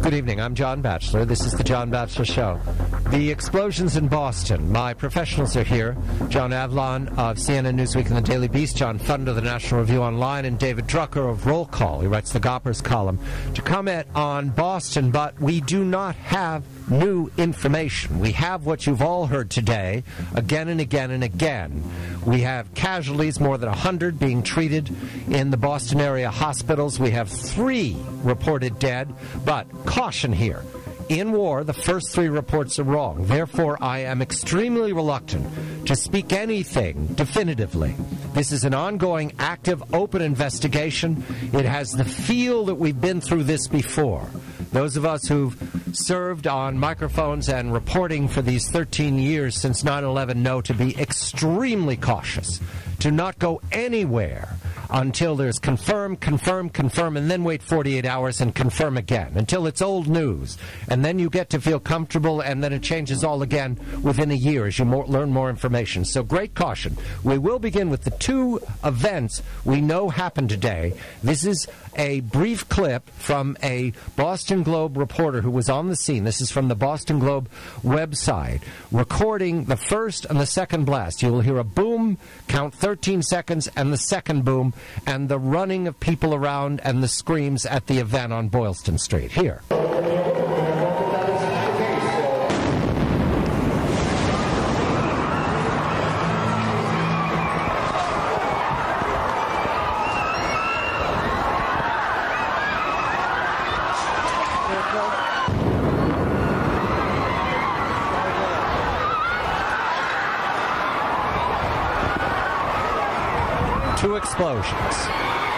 Good evening. I'm John Batchelor. This is the John Batchelor Show. The explosions in Boston. My professionals are here. John Avlon of CNN Newsweek and the Daily Beast, John Fund of the National Review Online, and David Drucker of Roll Call. He writes the Goppers column to comment on Boston, but we do not have new information. We have what you've all heard today, again and again and again. We have casualties, more than 100 being treated in the Boston area hospitals. We have 3 reported dead, but caution here. In war, the first 3 reports are wrong. Therefore, I am extremely reluctant to speak anything definitively. This is an ongoing, active, open investigation. It has the feel that we've been through this before. Those of us who've served on microphones and reporting for these 13 years since 9/11 know to be extremely cautious, to not go anywhere until there's confirm, and then wait 48 hours and confirm again, until it's old news. And then you get to feel comfortable, and then it changes all again within a year as you learn more information. So great caution. We will begin with the 2 events we know happened today. This is a brief clip from a Boston Globe reporter who was on the scene. This is from the Boston Globe website, recording the first and the second blast. You will hear a boom, count 13 seconds, and the second boom, and the running of people around and the screams at the event on Boylston Street. Here.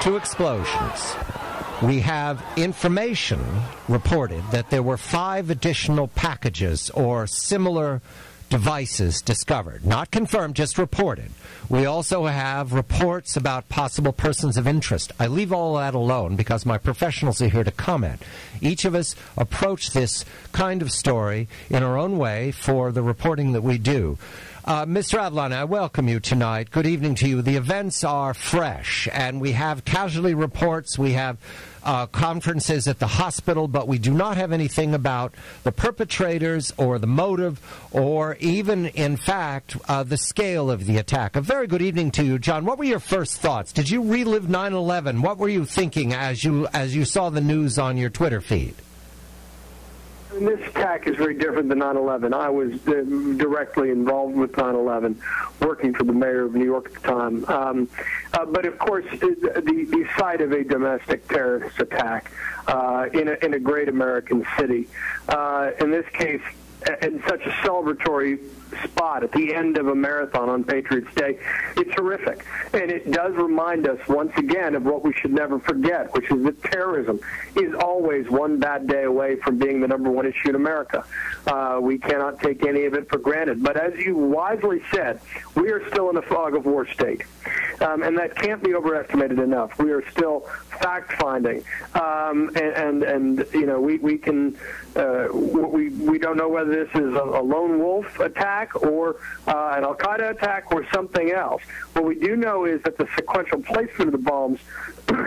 Two explosions. We have information reported that there were 5 additional packages or similar devices discovered. Not confirmed, just reported. We also have reports about possible persons of interest. I leave all that alone because my professionals are here to comment. Each of us approach this kind of story in our own way for the reporting that we do. Mr. Avlon, I welcome you tonight. Good evening to you. The events are fresh, and we have casualty reports. We have conferences at the hospital, but we do not have anything about the perpetrators or the motive or even, in fact, the scale of the attack. A very good evening to you, John. What were your first thoughts? Did you relive 9/11? What were you thinking as you saw the news on your Twitter feed? And this attack is very different than 9/11. I was directly involved with 9/11, working for the mayor of New York at the time. But of course, the sight of a domestic terrorist attack in a great American city, in this case, in such a celebratory spot at the end of a marathon on Patriots Day, it's horrific. And it does remind us once again of what we should never forget, which is that terrorism is always one bad day away from being the #1 issue in America. We cannot take any of it for granted. But as you wisely said, we are still in a fog of war state. And that can't be overestimated enough. We are still fact-finding. And you know, we can, we don't know whether this is a lone wolf attack or an al-Qaeda attack or something else. What we do know is that the sequential placement of the bombs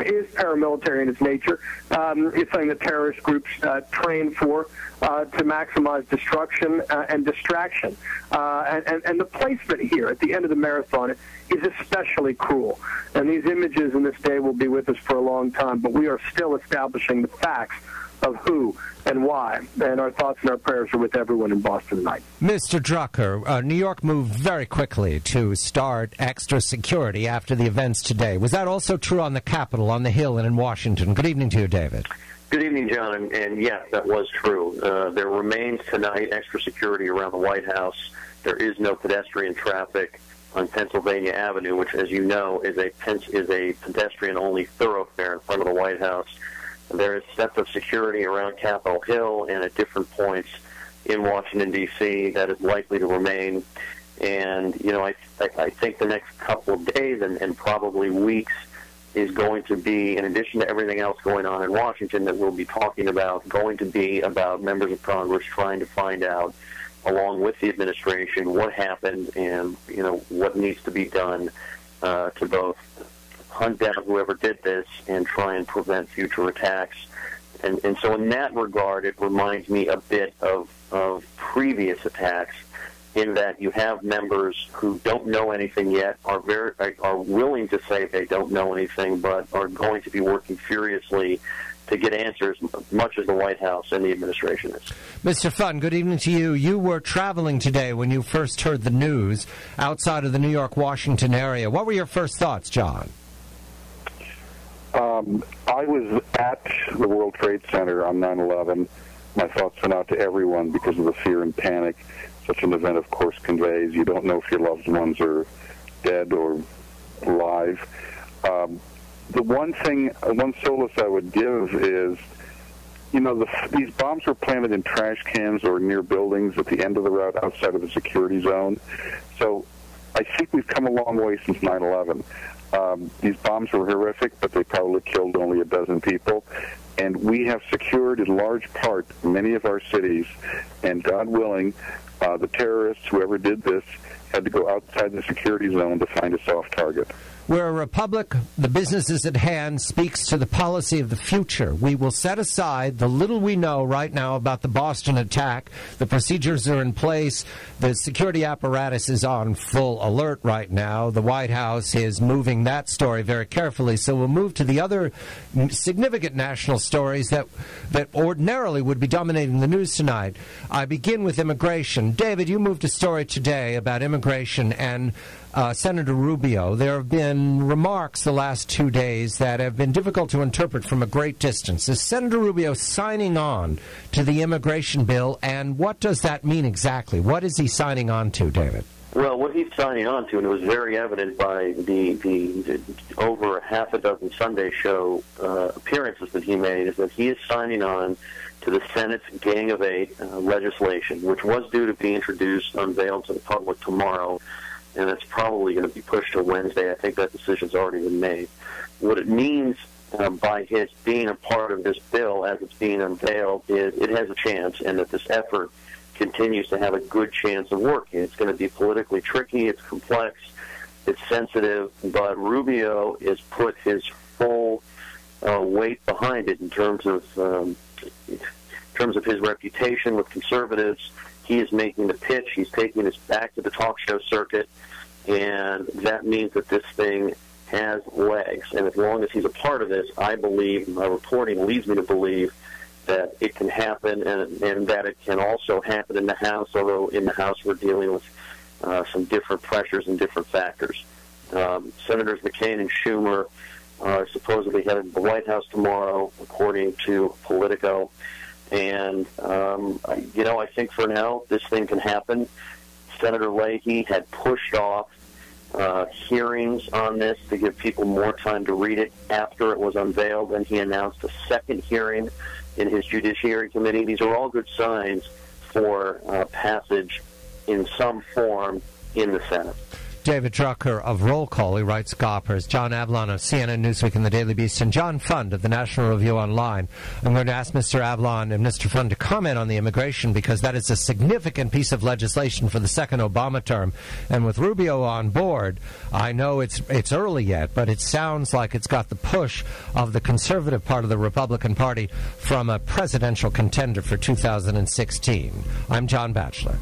is paramilitary in its nature. It's something that terrorist groups train for to maximize destruction and distraction. And the placement here at the end of the marathon is especially cruel. And these images in this day will be with us for a long time, but we are still establishing the facts of who and why. And our thoughts and our prayers are with everyone in Boston tonight. Mr. Drucker, New York moved very quickly to start extra security after the events today. Was that also true on the Capitol, on the Hill, and in Washington? Good evening to you, David. Good evening, John. And yes, that was true. There remains tonight extra security around the White House. There is no pedestrian traffic on Pennsylvania Avenue, which, as you know, is a pedestrian-only thoroughfare in front of the White House. There is sets of security around Capitol Hill and at different points in Washington, D.C. that is likely to remain. And, you know, I think the next couple of days and probably weeks is going to be, in addition to everything else going on in Washington that we'll be talking about, going to be about members of Congress trying to find out, along with the administration, what happened and, you know, what needs to be done to both hunt down whoever did this and try and prevent future attacks. And so in that regard, it reminds me a bit of previous attacks, in that you have members who don't know anything yet, are willing to say they don't know anything, but are going to be working furiously to get answers, much as the White House and the administration is. Mr. Funn, good evening to you. You were traveling today when you first heard the news outside of the New York, Washington area. What were your first thoughts, John? I was at the World Trade Center on 9/11. My thoughts went out to everyone because of the fear and panic such an event, of course, conveys. You don't know if your loved ones are dead or alive. The one solace I would give is, these bombs were planted in trash cans or near buildings at the end of the route outside of the security zone. So I think we've come a long way since 9/11. These bombs were horrific, but they probably killed only a dozen people. And we have secured in large part many of our cities, and God willing, the terrorists, whoever did this, had to go outside the security zone to find a soft target. We're a republic. The business is at hand speaks to the policy of the future. We will set aside the little we know right now about the Boston attack. The procedures are in place. The security apparatus is on full alert right now. The White House is moving that story very carefully. So we'll move to the other significant national stories that ordinarily would be dominating the news tonight. I begin with immigration. David, you moved a story today about immigration and Senator Rubio. There have been remarks the last 2 days that have been difficult to interpret from a great distance. Is Senator Rubio signing on to the immigration bill, and what does that mean exactly? What is he signing on to, David? Well, what he's signing on to, and it was very evident by the over a half a dozen Sunday show appearances that he made, is that he is signing on to the Senate's Gang of Eight legislation, which was due to be introduced, unveiled to the public tomorrow, and it's probably going to be pushed to Wednesday. I think that decision's already been made. What it means by his being a part of this bill as it's being unveiled is it has a chance, and that this effort continues to have a good chance of working. It's going to be politically tricky, it's complex, it's sensitive, but Rubio has put his full weight behind it in terms of his reputation with conservatives. He is making the pitch. He's taking us back to the talk show circuit, and that means that this thing has legs. And as long as he's a part of this, I believe, my reporting leads me to believe, that it can happen, and that it can also happen in the House, although in the House we're dealing with some different pressures and different factors. Senators McCain and Schumer are supposedly headed to the White House tomorrow, according to Politico. And, I think for now this thing can happen. Senator Leahy had pushed off hearings on this to give people more time to read it after it was unveiled, and he announced a second hearing in his Judiciary Committee. These are all good signs for passage in some form in the Senate. David Drucker of Roll Call, he writes Goppers, John Avlon of CNN Newsweek and the Daily Beast, and John Funn of the National Review Online. I'm going to ask Mr. Avlon and Mr. Funn to comment on the immigration, because that is a significant piece of legislation for the second Obama term. And with Rubio on board, I know it's early yet, but it sounds like it's got the push of the conservative part of the Republican Party from a presidential contender for 2016. I'm John Batchelor.